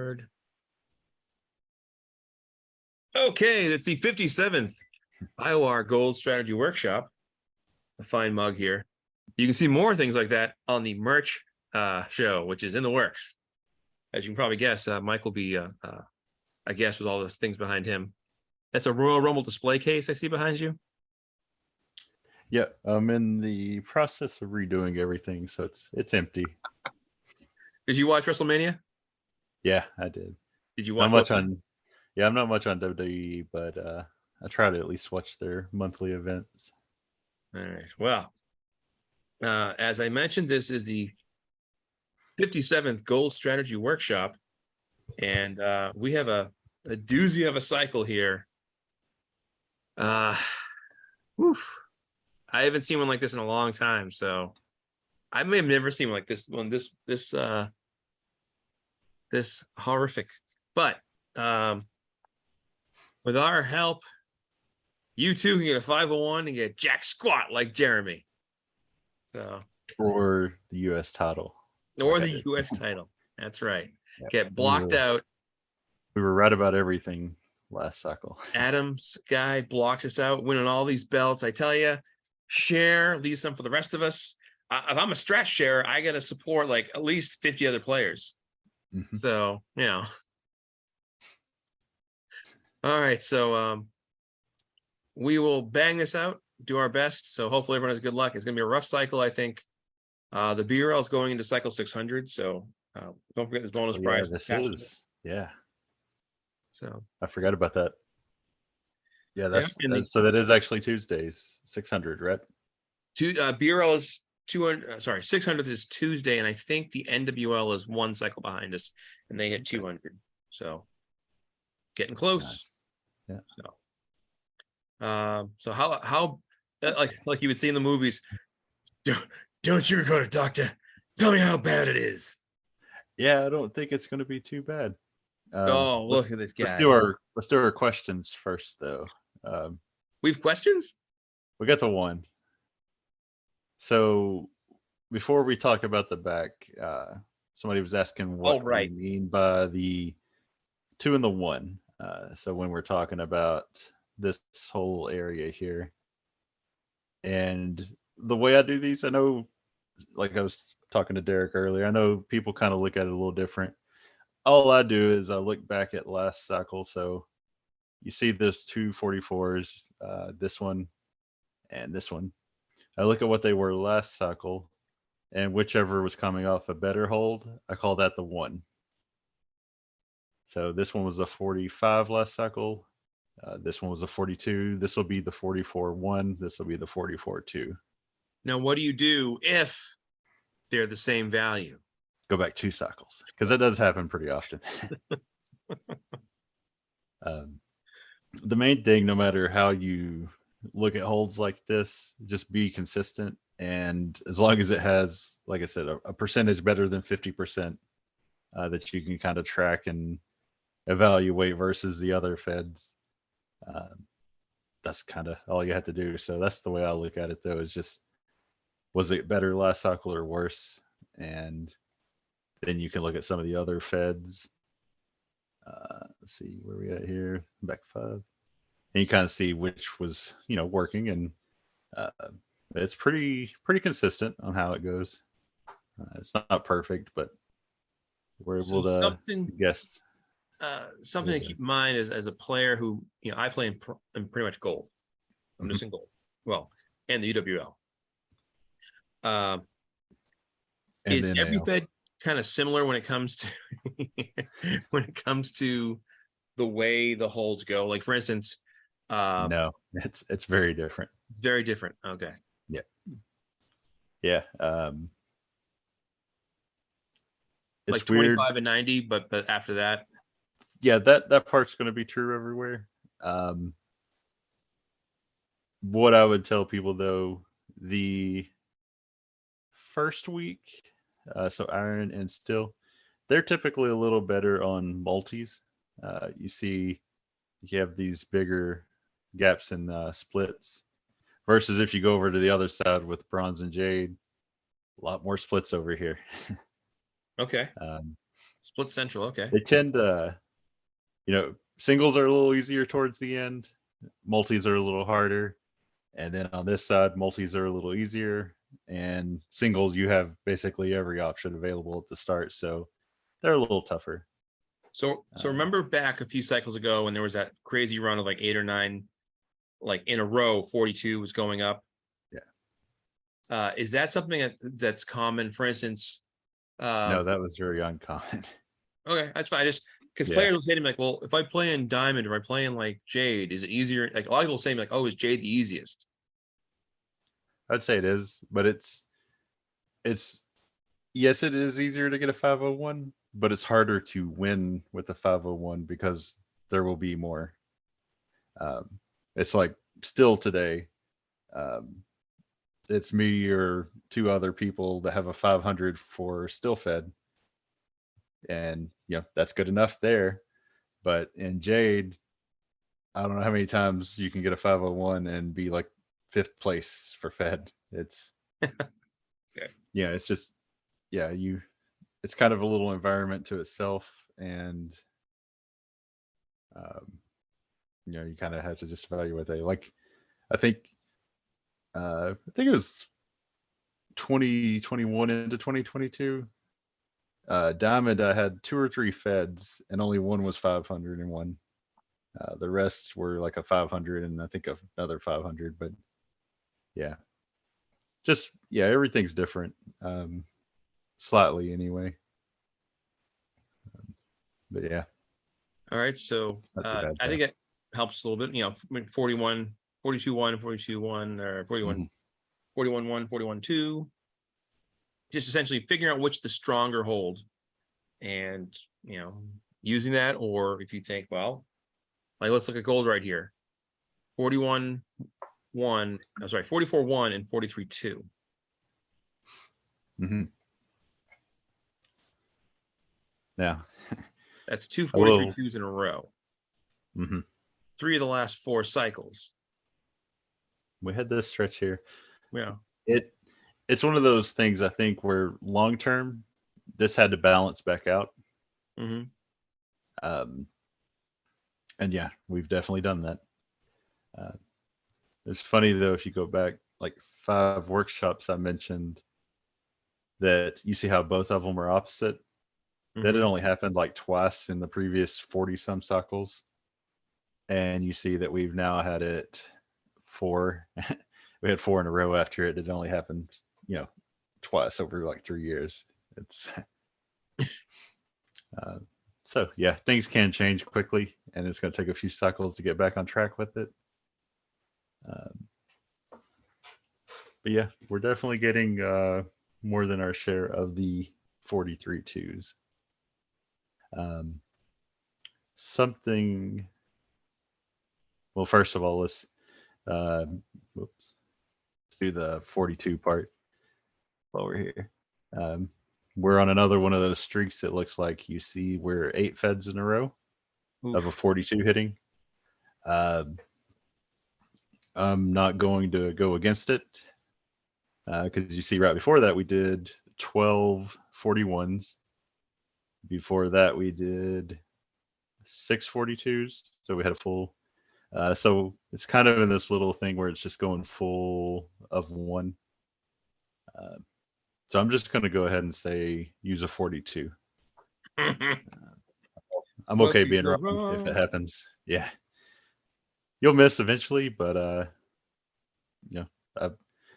record. Okay, that's the 57th IWAR Gold Strategy Workshop. A fine mug here. You can see more things like that on the merch show, which is in the works. As you can probably guess, Mike will be a guest with all those things behind him. That's a Royal Rumble display case I see behind you. Yeah, I'm in the process of redoing everything, so it's empty. Did you watch WrestleMania? Yeah, I did. Did you Not watch much on. Yeah, I'm not much on WWE, but I try to at least watch their monthly events. All right. Well, as I mentioned, this is the 57th Gold Strategy Workshop, and we have a doozy of a cycle here. Oof. I haven't seen one like this in a long time, so I may have never seen one like this one. This horrific, but with our help, you too can get a 501 and get jack squat like Jeremy. So, or the U.S. title, or the U.S. title. That's right. Yep. Get blocked out. We were right about everything last cycle. Adams guy blocks us out, winning all these belts. I tell you, share, leave some for the rest of us. If I'm a stretch share, I got to support like at least 50 other players. Mm-hmm. So, you know. All right. So we will bang this out, do our best. So hopefully everyone has good luck. It's going to be a rough cycle, I think. The BRL is going into cycle 600. So don't forget this bonus prize. This is. Yeah. So I forgot about that. Yeah, so that is actually Tuesdays, 600, right? BRL is 200. Sorry, 600 is Tuesday, and I think the NWL is one cycle behind us, and they hit 200. So getting close. Nice. Yeah. So how like you would see in the movies, don't you go to doctor? Tell me how bad it is. Yeah, I don't think it's going to be too bad. Look at this guy. Let's do our questions first, though. We have questions? We got the one. So before we talk about the back, somebody was asking what we mean by the 2 and the 1. So when we're talking about this whole area here, and the way I do these, I know, like I was talking to Derek earlier, I know people kind of look at it a little different. All I do is I look back at last cycle. So you see this 244s, this one and this one. I look at what they were last cycle, and whichever was coming off a better hold, I call that the 1. So this one was a 45 last cycle. This one was a 42. This will be the 44-1. This will be the 44-2. Now, what do you do if they're the same value? Go back 2 cycles, because that does happen pretty often. The main thing, no matter how you look at holds like this, just be consistent. And as long as it has, like I said, a percentage better than 50% that you can kind of track and evaluate versus the other feds, that's kind of all you have to do. So that's the way I look at it, though, is just, was it better last cycle or worse? And then you can look at some of the other feds. Let's see where we at here, back 5. And you kind of see which was, working, and it's pretty consistent on how it goes. It's not perfect, but we're able to guess. Something to keep in mind is, as a player who, I play in pretty much gold. I'm just in gold. Well, and the UWL. Is every fed kind of similar when it comes to the way the holds go? Like, for instance, no, it's very different. It's very different. Okay. Yeah. It's like 25 and 90, but after that. Yeah, that part's going to be true everywhere. What I would tell people, though, the first week, so iron and steel, they're typically a little better on multis. You see, you have these bigger gaps in splits, versus if you go over to the other side with bronze and jade, a lot more splits over here. Okay. Split central. Okay. They tend to, singles are a little easier towards the end, multis are a little harder, and then on this side, multis are a little easier, and singles you have basically every option available at the start, so they're a little tougher. So remember back a few cycles ago when there was that crazy run of like 8 or 9, like in a row, 42 was going up. Yeah. Is that something that's common? For instance, No, that was very uncommon. okay, that's fine. Just because Yeah. players will say to me like, well, if I play in diamond or I play in like jade, is it easier? Like a lot of people say like, oh, is jade the easiest? I'd say it is, but it's yes, it is easier to get a 501, but it's harder to win with a 501 because there will be more. It's like still today, um, it's me or 2 other people that have a 500 for still fed, and that's good enough there. But in Jade, I don't know how many times you can get a 501 and be like 5th place for fed. It's Okay. it's just it's kind of a little environment to itself, and um, you kind of have to just evaluate that. Like I think it was 2021 into 2022. Diamond, I had 2 or 3 feds, and only one was 501. The rest were like a 500, and I think another 500. But everything's different, slightly anyway. But yeah. All right. So I think it helps a little bit. 41, 42, 1, 42, 1, or 41, 41, 1, 41, 2. Just essentially figuring out which the stronger hold, and using that. Or if you think, well, like let's look at gold right here. 41, 1. I'm sorry, 44, 1 and 43, 2. Yeah. That's 2 43 twos in a row. 3 of the last 4 cycles. We had this stretch here. Yeah. It's one of those things, I think, where long term this had to balance back out. And yeah, we've definitely done that. It's funny though, if you go back like 5 workshops I mentioned, that you see how both of them are opposite. That had only happened like twice in the previous 40 some cycles, and you see that we've now had it 4. We had 4 in a row after it. It only happened twice over like 3 years. It's so yeah, things can change quickly, and it's going to take a few cycles to get back on track with it. But yeah, we're definitely getting more than our share of the 43 twos. Something. Well, first of all, let's do the 42 part while we're here. We're on another one of those streaks. It looks like you see we're 8 feds in a row of a 42 hitting. I'm not going to go against it because you see right before that we did 12 41s. Before that we did 6 42s. So we had a full. So it's kind of in this little thing where it's just going full of 1. So I'm just going to go ahead and say use a 42. I'm okay being wrong if it happens. Yeah. You'll miss eventually, but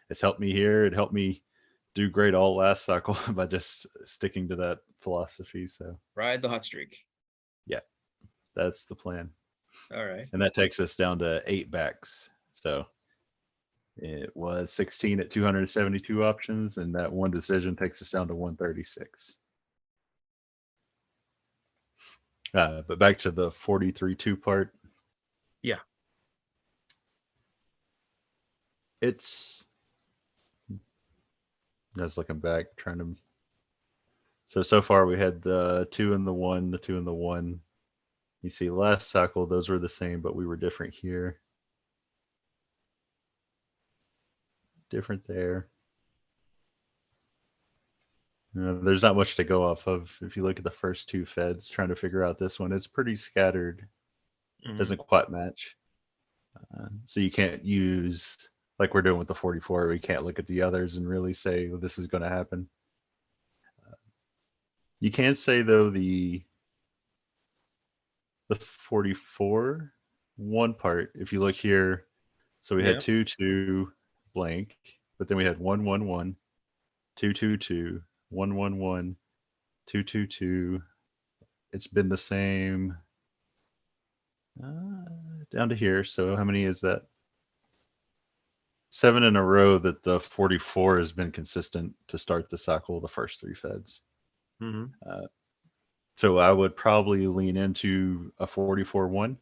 it's helped me here. It helped me do great all last cycle by just sticking to that philosophy. So ride the hot streak. Yeah, that's the plan. All right. And that takes us down to 8 backs. So it was 16 at 272 options, and that one decision takes us down to 136. But back to the 43-2 part. Yeah. I was looking back, trying to. So far we had the 2 and the 1, the 2 and the 1. You see, last cycle those were the same, but we were different here. Different there. There's not much to go off of. If you look at the first two feds, trying to figure out this one, it's pretty scattered. Doesn't quite match. So you can't use, like we're doing with the 44, we can't look at the others and really say, well, this is going to happen. You can say, though, the 44, one part, if you look here, so we had 2, 2, blank, but then we had 1, 1, 1, 2, 2, 2, 1, 1, 1, 2, 2, 2. It's been the same down to here. So how many is that? 7 in a row that the 44 has been consistent to start the cycle, the first 3 feds. So I would probably lean into a 44-1.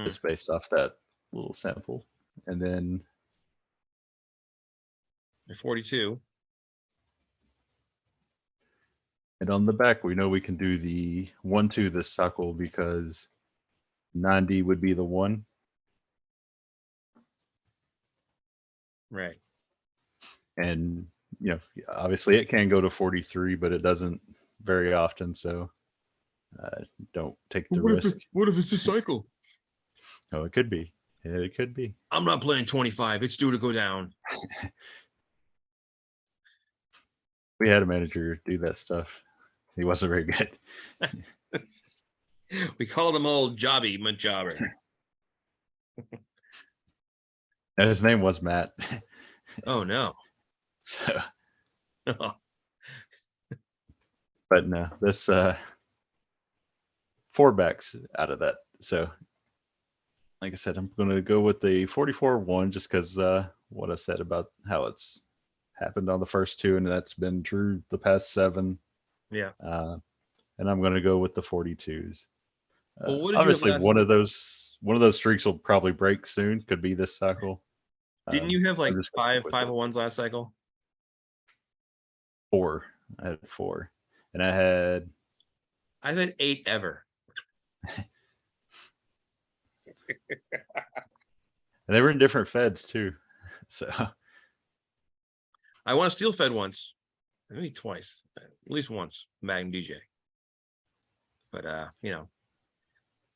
Just based off that little sample. And then 42. And on the back, we know we can do the 1, 2 this cycle because 90 would be the 1. Right. And, obviously it can go to 43, but it doesn't very often. So don't take the risk. What if it's a cycle? Oh, it could be. It could be. I'm not playing 25. It's due to go down. We had a manager do that stuff. He wasn't very good. We called him old Jobby Majobber. And his name was Matt. Oh, no. So, but no, this 4 backs out of that. So, like I said, I'm going to go with the 44-1 just because what I said about how it's happened on the first 2, and that's been true the past 7. Yeah. And I'm going to go with the 42s. Well, what did obviously, you have one of those streaks will probably break soon. Could be this cycle. Didn't you have like I'm just 5 gonna stick with it. 501s last cycle? 4. I had 4, and I've had 8 ever. And they were in different feds too. So I won a steel fed once, maybe twice, at least once, Magnum DJ. But I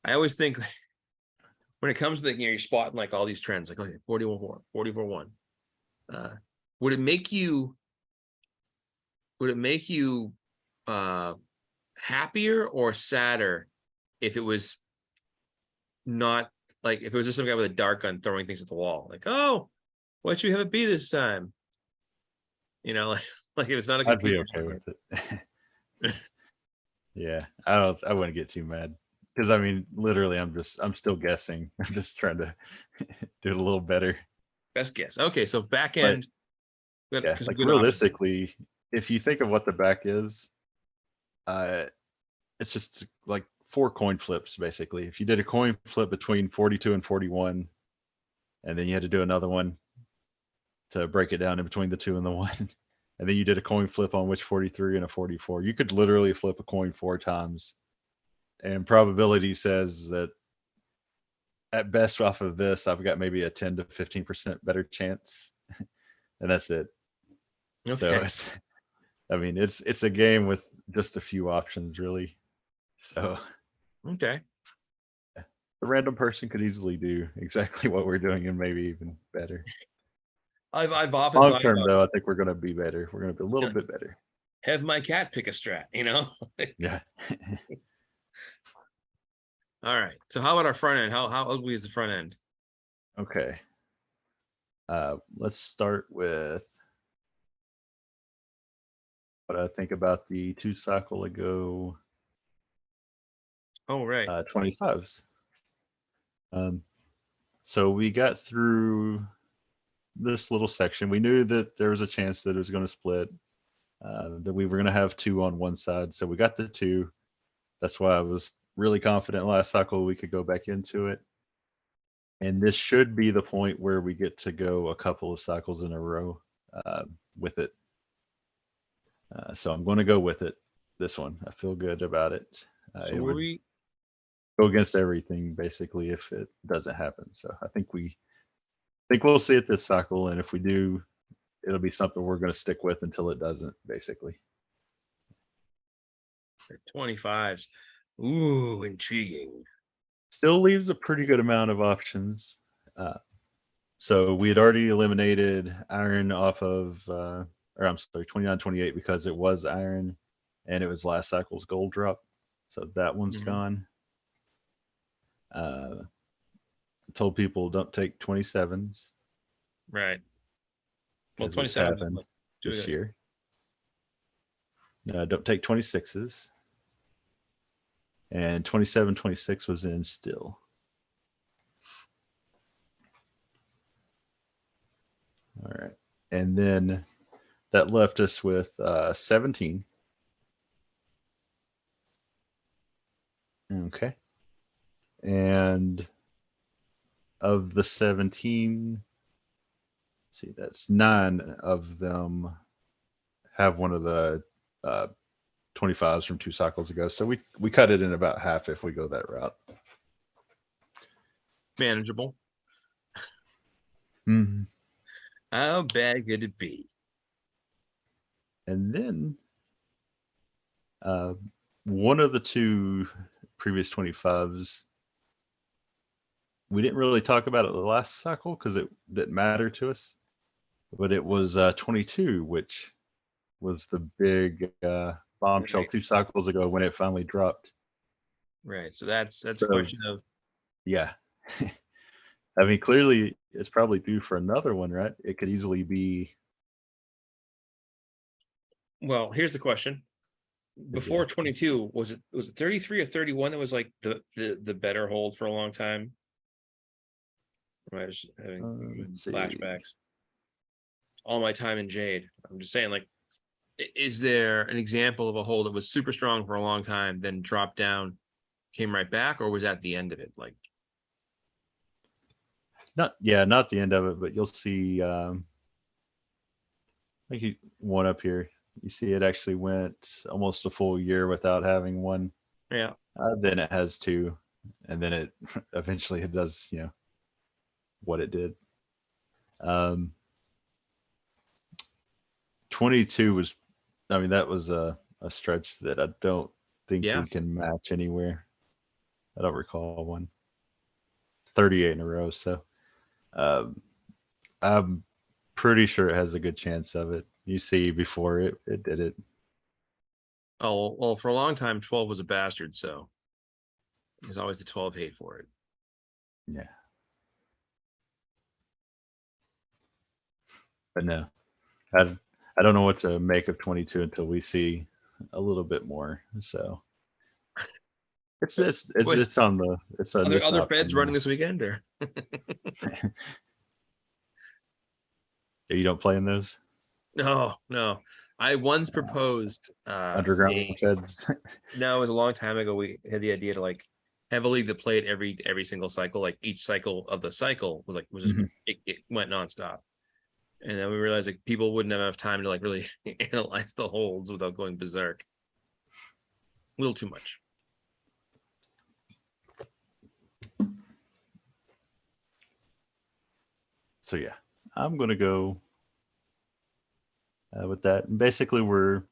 always think when it comes to you're spotting like all these trends, like, okay, 41-4, 44-1. Would it make you happier or sadder if it was not like, if it was just some guy with a dart gun throwing things at the wall, like, oh, why should you have it be this time? Like if it's not a I'd computer. be okay with it. Yeah, I wouldn't get too mad because I mean, literally, I'm still guessing. I'm just trying to do it a little better. Best guess. Okay, so back end. Yeah, like realistically, if you think of what the back is, it's just like 4 coin flips basically. If you did a coin flip between 42 and 41, and then you had to do another one to break it down in between the 2 and the 1, and then you did a coin flip on which 43 and a 44, you could literally flip a coin 4 times. And probability says that at best off of this, I've got maybe a 10 to 15% better chance. And that's it. Okay. So it's a game with just a few options really. So okay. The random person could easily do exactly what we're doing and maybe even better. I've often long term though, I think we're gonna be better. We're gonna be a little bit better. Have my cat pick a strat, Yeah. All right. So how about our front end? How ugly is the front end? Okay. Let's start with what I think about the 2 cycle ago. Oh, right. 25s. So we got through this little section. We knew that there was a chance that it was going to split, that we were going to have 2 on one side. So we got the 2. That's why I was really confident last cycle we could go back into it. And this should be the point where we get to go a couple of cycles in a row with it. So I'm going to go with it. This one, I feel good about it. So go against everything basically if it doesn't happen. So I think we'll see it this cycle, and if we do, it'll be something we're going to stick with until it doesn't, basically. 25s. Ooh, intriguing. Still leaves a pretty good amount of options. So we had already eliminated iron off of, or I'm sorry, 29, 28 because it was iron and it was last cycle's gold drop. So that one's gone. Told people don't take 27s. Right. Well, 27 happened this year. Don't take 26s. And 27, 26 was in still. All right. And then that left us with 17. Okay. And of the 17, see, that's 9 of them have one of the 25s from 2 cycles ago. So we cut it in about half if we go that route. Manageable. Mm-hmm. How bad could it be? And then one of the 2 previous 25s, we didn't really talk about it the last cycle because it didn't matter to us, but it was 22, which was the big bombshell 2 cycles ago when it finally dropped. Right. So that's a question of. Yeah. I mean, clearly it's probably due for another one, right? It could easily be. Well, here's the question. Before 22, was it 33 or 31 that was like the better hold for a long time? Am I just having flashbacks? All my time in Jade. I'm just saying, like, is there an example of a hold that was super strong for a long time, then dropped down, came right back, or was that the end of it? Like, not the end of it, but you'll see. I think one up here. You see, it actually went almost a full year without having one. Yeah. Then it has 2, and then it eventually it does, what it did. 22 was, I mean, that was a stretch that I don't think we can match anywhere. I don't recall one. 38 in a row. So I'm pretty sure it has a good chance of it. You see, before it did it. Oh, well, for a long time, 12 was a bastard. So there's always the 12 hate for it. Yeah. But no, I don't know what to make of 22 until we see a little bit more. So it's on the Are there other feds running this weekend, or you don't play in those? No. I once proposed underground feds. No, it was a long time ago. We had the idea to like have a league that played every single cycle, like each cycle of the cycle was just it went nonstop. And then we realized like people wouldn't have enough time to like really analyze the holds without going berserk. A little too much. So yeah, I'm gonna go with that. And basically, we're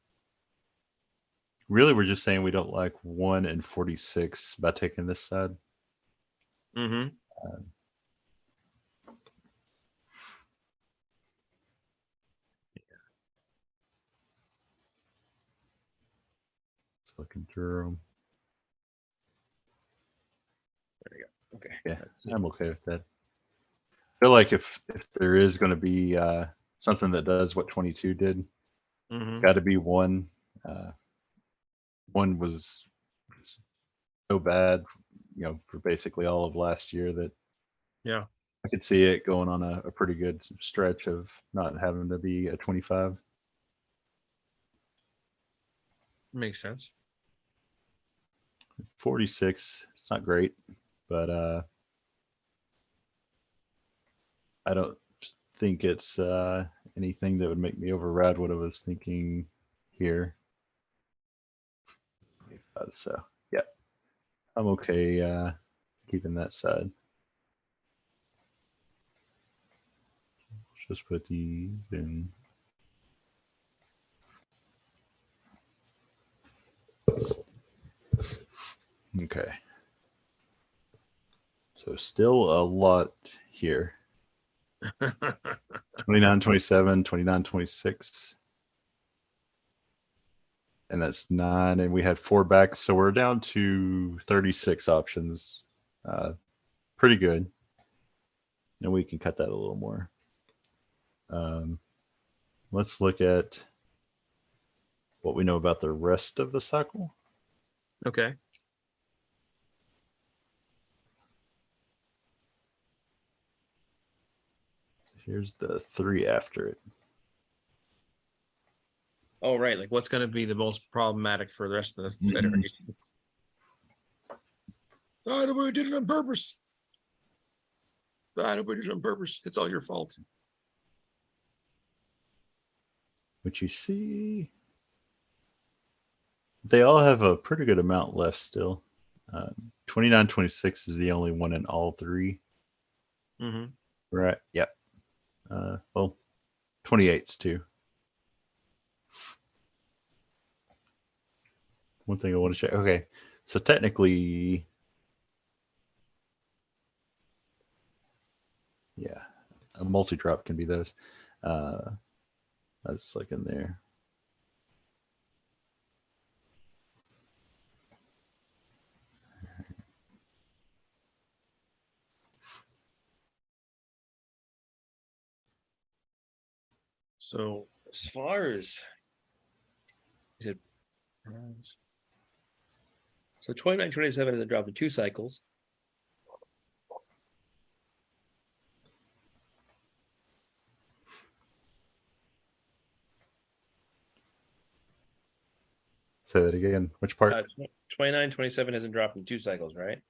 just saying we don't like 1 and 46 by taking this side. Mm-hmm. Looking through them. There we go. Okay. Yeah, I'm okay with that. I feel like if there is going to be something that does what 22 did, got to be 1. 1 was so bad, for basically all of last year that I could see it going on a pretty good stretch of not having to be a 25. Makes sense. 46, it's not great, but I don't think it's anything that would make me override what I was thinking here. So yeah, I'm okay keeping that side. Just put these in. Okay. So still a lot here. 29, 27, 29, 26. And that's 9. And we had 4 backs. So we're down to 36 options. Pretty good. And we can cut that a little more. Let's look at what we know about the rest of the cycle. Okay. Here's the 3 after it. Oh, right. Like what's going to be the most problematic for the rest of the federations? Oh, nobody did it on purpose. Nobody did it on purpose. It's all your fault. Which you see, they all have a pretty good amount left still. 29, 26 is the only one in all 3. Mm-hmm. Right. Yep. Well, 28's too. One thing I want to check. Okay. So technically, yeah, a multi-drop can be those. That's like in there. So as far as is it, so 29, 27 has dropped in 2 cycles. Say that again. Which part? 29, 27 hasn't dropped in 2 cycles, right?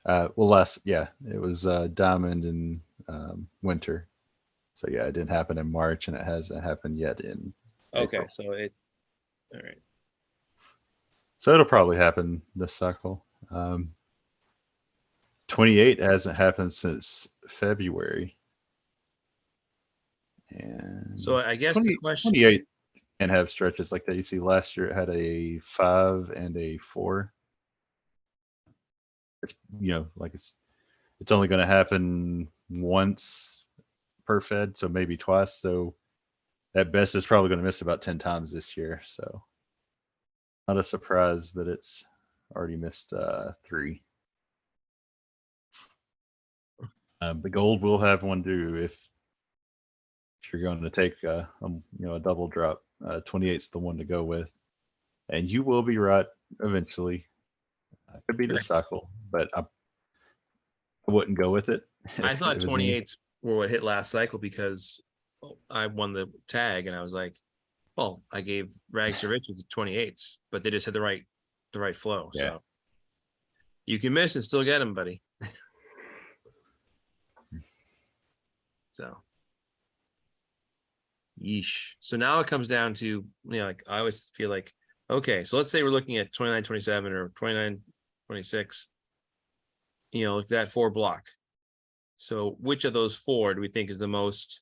Well, it was Diamond and Winter. So yeah, it didn't happen in March, and it hasn't happened yet in Okay, April. so it, all right. So it'll probably happen this cycle. 28 hasn't happened since February. And So I guess 20, the question, 28 can have stretches like that. You see, last year it had a 5 and a 4. It's like it's only going to happen once per Fed, so maybe twice. So at best, it's probably going to miss about 10 times this year. So not a surprise that it's already missed 3. The gold will have one due if you're going to take a double drop. 28's the one to go with, and you will be right eventually. Could be the cycle, but I wouldn't go with it. I thought 28s were what hit last cycle because I won the tag and I was like, well, I gave Rags to Riches 28s, but they just had the right flow. Yeah. So you can miss and still get them, buddy. So yeesh. So now it comes down to, like I always feel like, okay, so let's say we're looking at 29, 27 or 29, 26, that 4 block. So which of those 4 do we think is the most,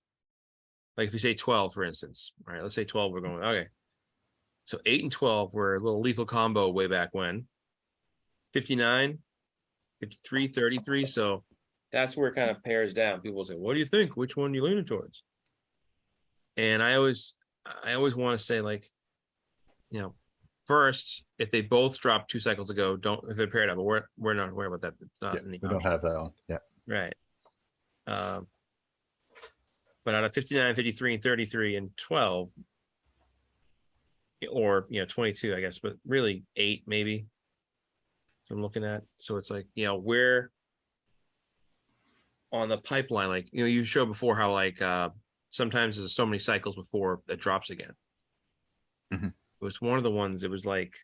like if we say 12, for instance, all right, let's say 12, we're going, okay. So 8 and 12 were a little lethal combo way back when. 59, 53, 33. So that's where it kind of pairs down. People say, what do you think? Which one are you leaning towards? And I always want to say, like, first, if they both dropped 2 cycles ago, if they're paired up, but we're not worried about that. It's not we don't have that one. Yeah. Right. But out of 59, 53, and 33 and 12, or 22, I guess, but really 8 maybe. So I'm looking at. So it's like, where on the pipeline, like you showed before how like sometimes there's so many cycles before it drops again. Mm-hmm. It was one of the ones, it was like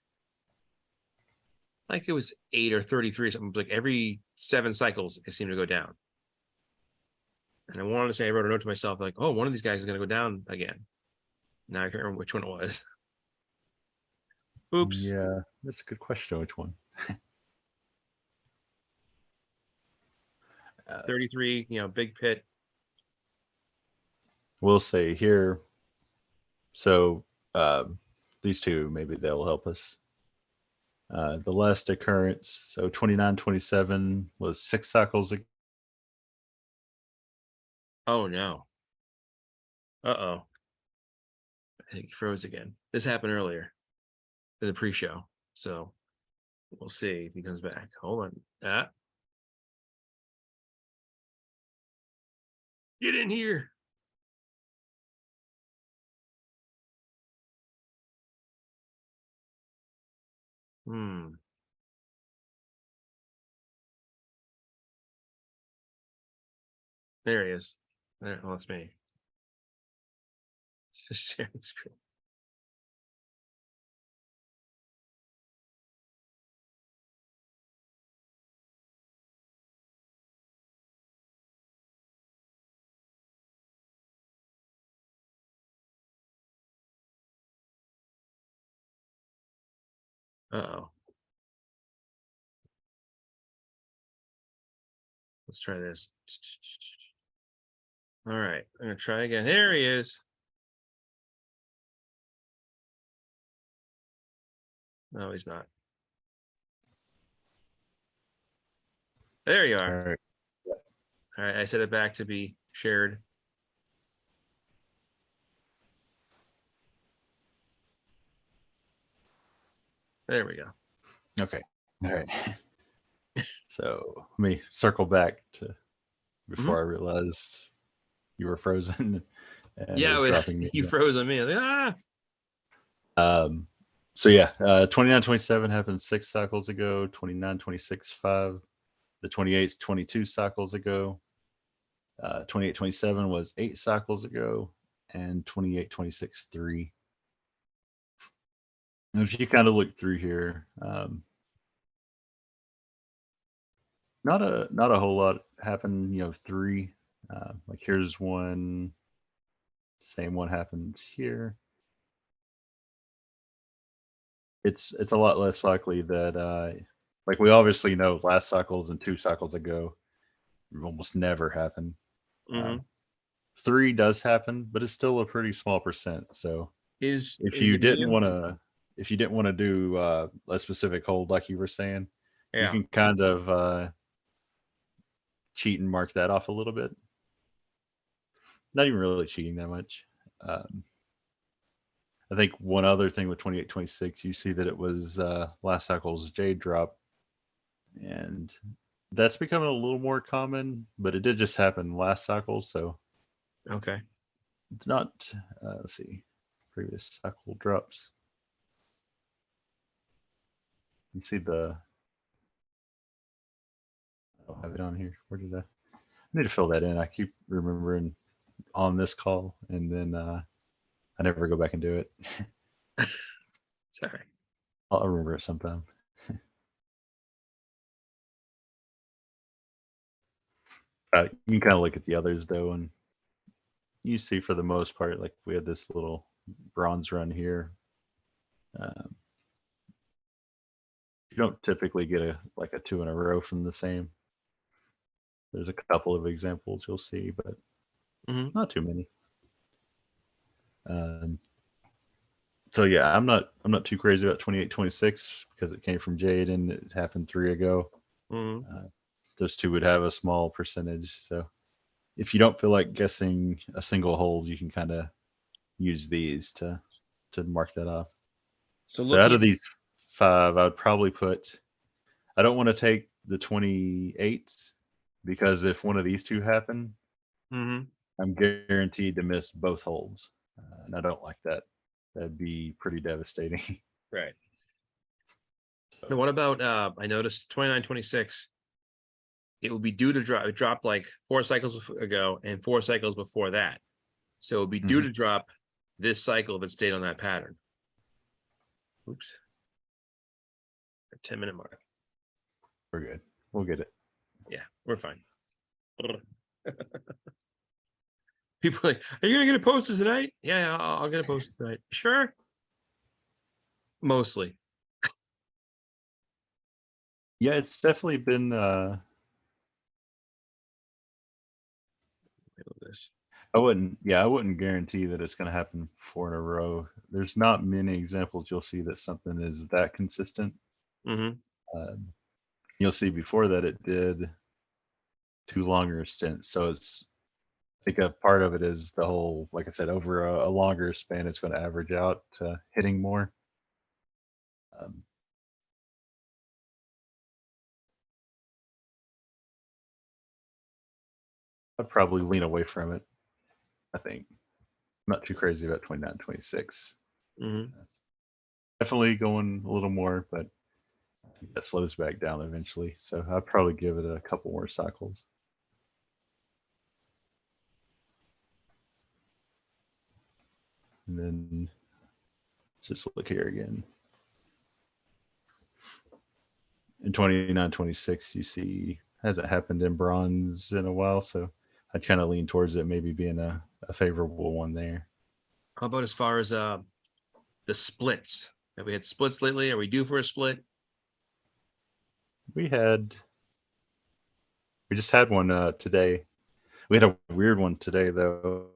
it was 8 or 33 or something. It was like every 7 cycles it seemed to go down. And I wanted to say, I wrote a note to myself like, oh, one of these guys is going to go down again. Now I can't remember which one it was. Oops. Yeah, that's a good question. Which one? 33, big pit. We'll say here. So these two, maybe they'll help us. The last occurrence, so 2927 was 6 cycles ago. Oh no. Uh-oh. I think he froze again. This happened earlier in the pre-show. So we'll see if he comes back. Hold on. Get in here. There he is. There, well, that's me. It's just sharing the screen. Uh-oh. Let's try this. All right, I'm gonna try again. There he is. No, he's not. There you are. All right. All right, I set it back to be shared. There we go. Okay. All right. So let me circle back to before I realized you were frozen and it was dropping me. You froze on me. So yeah, 2927 happened 6 cycles ago, 2926 5. The 28's 22 cycles ago. 2827 was 8 cycles ago, and 2826 3. And if you kind of look through here, not a whole lot happened. 3, like here's one. Same one happens here. It's a lot less likely that like we obviously know last cycles and 2 cycles ago almost never happen. 3 does happen, but it's still a pretty small percent. So if you didn't want to do a specific hold like you were saying, you can kind of cheat and mark that off a little bit. Not even really cheating that much. I think one other thing with 2826, you see that it was last cycle's Jade drop, and that's becoming a little more common, but it did just happen last cycle, so okay. It's not. Let's see, previous cycle drops. You see the. I don't have it on here. Where did I need to fill that in? I keep remembering on this call, and then I never go back and do it. Sorry. I'll remember it sometime. You can kind of look at the others though, and you see for the most part, like we had this little bronze run here. You don't typically get a 2 in a row from the same. There's a couple of examples you'll see, but not too many. So yeah, I'm not too crazy about 2826 because it came from Jade and it happened 3 ago. Those two would have a small percentage. So if you don't feel like guessing a single hold, you can kind of use these to mark that off. So out of these 5, I would probably put. I don't want to take the 28s because if one of these two happen, I'm guaranteed to miss both holds, and I don't like that. That'd be pretty devastating. Right. So, now what about I noticed 2926. It would be due to drop. It dropped like 4 cycles ago and 4 cycles before that. So it would be due to drop this cycle if it stayed on that pattern. Oops. 10-minute mark. We're good. We'll get it. Yeah, we're fine. People are like, are you gonna get it posted tonight? Yeah, I'll get it posted tonight. Sure. Mostly. Yeah, it's definitely been. This. I wouldn't. Yeah, I wouldn't guarantee that it's going to happen 4 in a row. There's not many examples you'll see that something is that consistent. Mm-hmm. You'll see before that it did 2 longer stints. So it's. I think a part of it is the whole, like I said, over a longer span, it's going to average out to hitting more. Um, I'd probably lean away from it. I think I'm not too crazy about 29, 26. Mm-hmm. Definitely going a little more, but I think that slows back down eventually. So I'd probably give it a couple more cycles. And then just look here again. In 29, 26, you see hasn't happened in bronze in a while, so I'd kind of lean towards it maybe being a favorable one there. How about as far as the splits? Have we had splits lately? Are we due for a split? We just had one today. We had a weird one today though.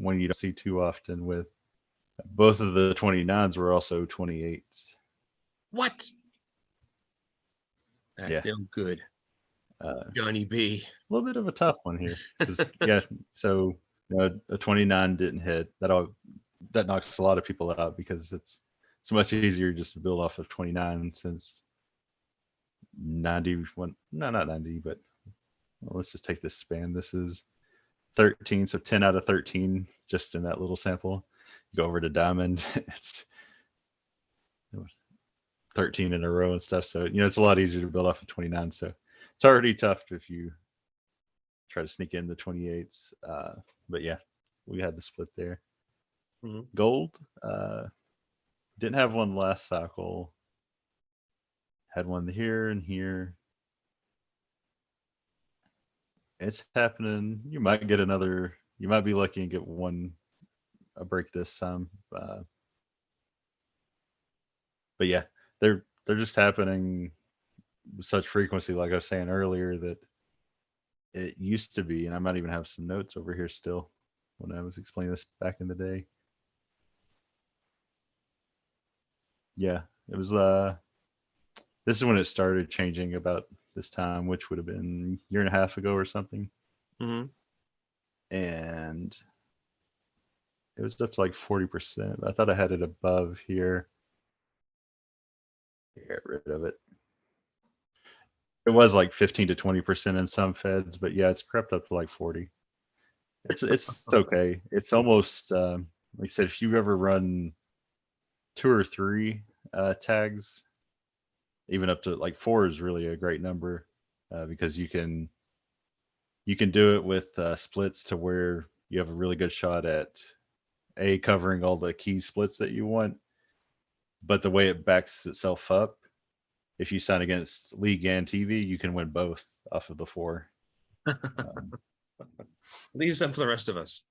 One you don't see too often with both of the 29s were also 28s. What? That's Yeah. no good. Johnny B. A little bit of a tough one here. Yeah, so a 29 didn't hit. That knocks a lot of people out because it's much easier just to build off of 29 since 91. No, not 90, but well, let's just take this span. This is 13, so 10 out of 13 just in that little sample. Go over to diamond, it's 13 in a row and stuff. So it's a lot easier to build off of 29. So it's already tough if you try to sneak in the 28s. But yeah, we had the split there. Mm-hmm. Gold, didn't have one last cycle. Had one here and here. It's happening. You might get another. You might be lucky and get a break this time. But yeah, they're just happening with such frequency, like I was saying earlier, that it used to be, and I might even have some notes over here still when I was explaining this back in the day. Yeah, it was this is when it started changing about this time, which would have been a year and a half ago or something. Mm-hmm. And it was up to like 40%. I thought I had it above here. Get rid of it. It was like 15 to 20% in some feds, but yeah, it's crept up to like 40. It's okay. It's almost like I said, if you ever run 2 or 3 tags, even up to like 4 is really a great number because you can do it with splits to where you have a really good shot at covering all the key splits that you want, but the way it backs itself up, if you sign against league and TV, you can win both off of the 4. Leave some for the rest of us.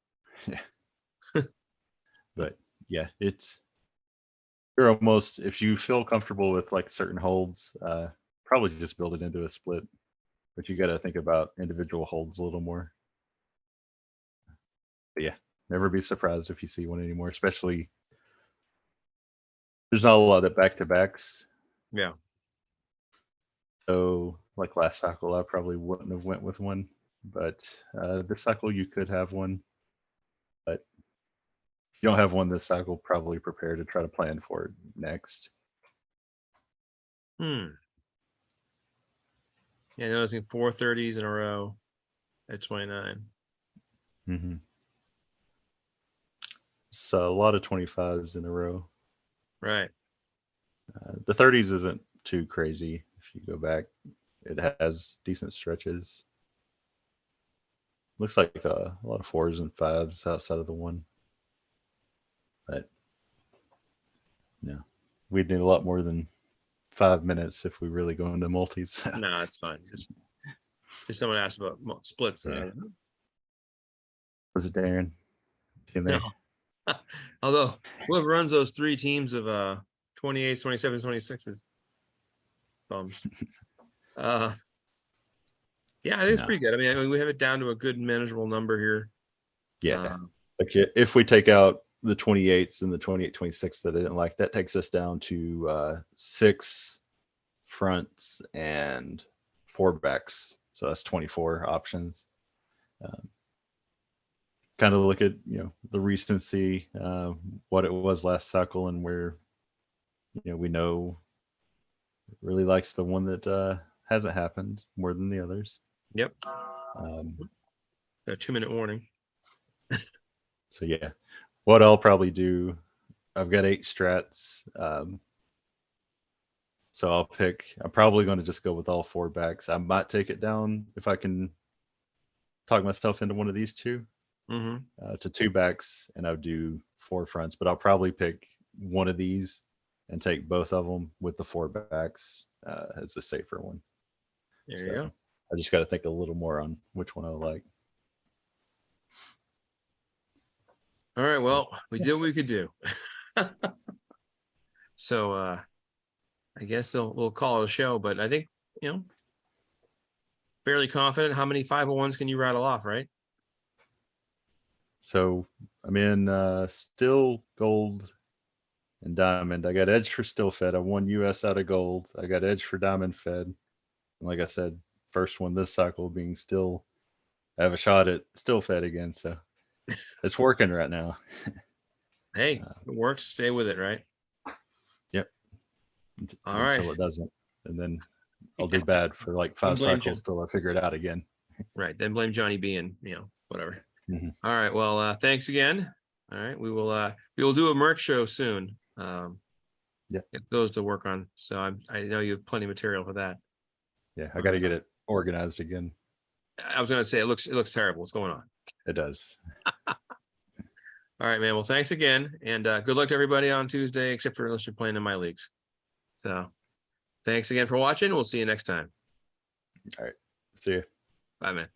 But yeah, you're almost, if you feel comfortable with like certain holds, probably just build it into a split. But you got to think about individual holds a little more. But yeah, never be surprised if you see one anymore, especially there's not a lot of back to backs. Yeah. So like last cycle, I probably wouldn't have went with one, but this cycle you could have one. But if you don't have one this cycle, probably prepare to try to plan for it next. Yeah, noticing 430s in a row at 29. Mm-hmm. So a lot of 25s in a row. Right. The 30s isn't too crazy if you go back. It has decent stretches. Looks like a lot of 4s and 5s outside of the 1. But no, we'd need a lot more than 5 minutes if we really go into multis. No, it's fine. Just someone asked about splits. Yeah. Was it Darren? No. Although whoever runs those 3 teams of 28s, 27s, 26s, bums. Yeah, I think it's No. pretty good. I mean, we have it down to a good manageable number here. Yeah. Like if we take out the 28s and the 28, 26 that I didn't like, that takes us down to 6 fronts and 4 backs. So that's 24 options. Kind of look at, the recency, what it was last cycle, and where, we know really likes the one that hasn't happened more than the others. Yep. Um, A 2-minute warning. So yeah, what I'll probably do, I've got 8 strats. So I'm probably going to just go with all 4 backs. I might take it down if I can talk myself into one of these two to 2 backs, and I'll do 4 fronts, but I'll probably pick one of these and take both of them with the 4 backs as the safer one. There you go. I just got to think a little more on which one I like. All right. Well, we did what we could do. So I guess we'll call it a show, but I think, fairly confident. How many 501s can you rattle off, right? So I'm in still, gold, and diamond. I got edge for still fed. I won US out of gold. I got edge for diamond fed. And like I said, first one this cycle being still, I have a shot at still fed again. So it's working right now. Hey, it works. Stay with it, right? Yep. All right. Until it doesn't. And then I'll do bad for like 5 cycles till I figure it out again. Right. Then blame Johnny B and, whatever. Mhm. All right. Well, thanks again. All right. We will do a merch show soon. Yeah. It goes to work on. So I know you have plenty of material for that. Yeah. I got to get it organized again. I was going to say, it looks terrible. What's going on? It does. All right, man. Well, thanks again. And good luck to everybody on Tuesday, except for unless you're playing in my leagues. So thanks again for watching. We'll see you next time. All right. See you. Bye, man.